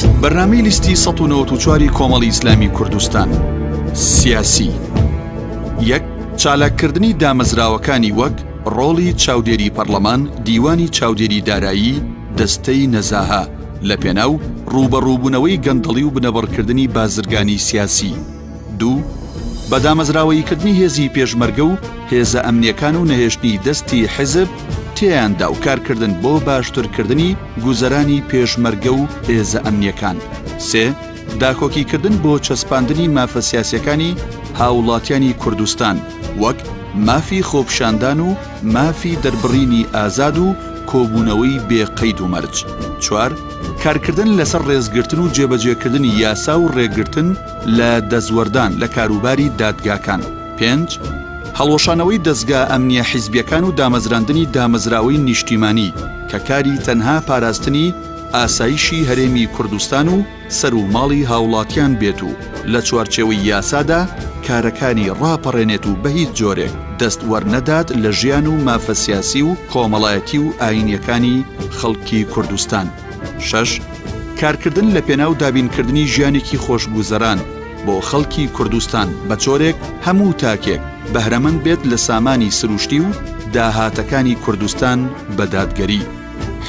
بەرنامەی لیستی ١٩٤ کۆمەڵی ئیسلامی کوردستان. سیاسی. یەک، چالاککردنی دامەزراوەکانی وەک ڕۆڵی چاودێری پەرلەمان، دیوانی چاودێری دارایی، دەستەی نەزاها لە پێناو ڕوبەڕووبوونەوەی گەندەڵی و بنەبڕکردنی بازرگانی سیاسی. دوو، بە دامەزراوەییکردنی هێزی پێشمەرگە و هێزە ئەمنیەکان و نەهێشتنی دەستی حیزب تێیاندا و کارکردن بۆ باشترکردنی گوزەرانی پێشمەرگە و هێزە ئەمنیەکان. سێ، داکۆکیکردن بۆ چەسپاندنی مافە سیاسیەکانی هاوڵاتیانی کوردستان وەک مافی خۆپشاندان و مافی دەربڕینی ئازاد و کۆبوونەوەی بێقەید و مەرج. چوار، کارکردن لەسەر ڕێزگرتن و جێبەجێکردنی یاسا و ڕێگرتن لە دەزوەردان لە کاروباری دادگاکان. پێنج، هەڵۆشانەوەی دەستگا ئەمنیە حیزبیەکان و دامەزراندنی دامەزراوەی نیشتیمانی کە کاری تەنها پاراستنی ئاسایشی هەرێمی کوردستان و سەر و ماڵی هاوڵاتیان بێت و لە چوارچێوەی یاسادا کارەکانی ڕاپەڕێنێت و بە هیچ جۆرێک دەست وەرنەدات لە ژیان و مافە سیاسی و کۆمەڵایەتی و ئاینیەکانی خەڵکی کوردستان. شەش، کارکردن لە پێناو دابینکردنی ژیانێکی خۆشگوزەران بۆ خەڵکی کوردستان بە جۆرێک هەموو تاکێک بەهرەمەند بێت لە سامانی سروشتی و داهاتەکانی کوردستان بە دادگەری.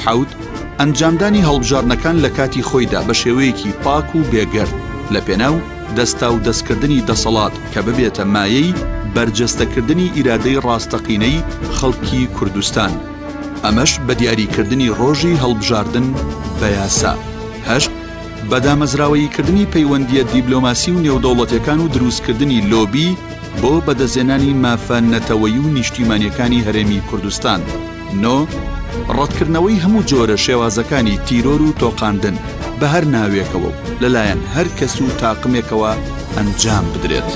حەوت، ئەنجامدانی هەڵبژارنەکان لە کاتی خۆیدا بە شێوەیەکی پاک و بێگەرد لە پێناو دەستا و دەستکردنی دەسەڵات کە ببێتە مایەی بەرجەستەکردنی ئیرادەی ڕاستەقینەی خەڵکی کوردستان. ئەمەش بە دیاریکردنی ڕۆژی هەڵبژاردن بە یاسا. هەشت، بە دامەزراوەییکردنی پەیوەندیە دیبلۆماسی و نێودەوڵەتیەکان و دروستکردنی لۆبی بۆ بەدەزێنانی مافە نەتەوەیی و نیشتیمانیەکانی هەرێمی کوردستان. نۆ، ڕەتکردنەوەی هەموو جۆرە شێوازەکانی تیرۆر و تۆقاندن بە هەر ناوێکەوە و لەلایەن هەر کەس و تاقمێکەوە ئەنجام بدرێت.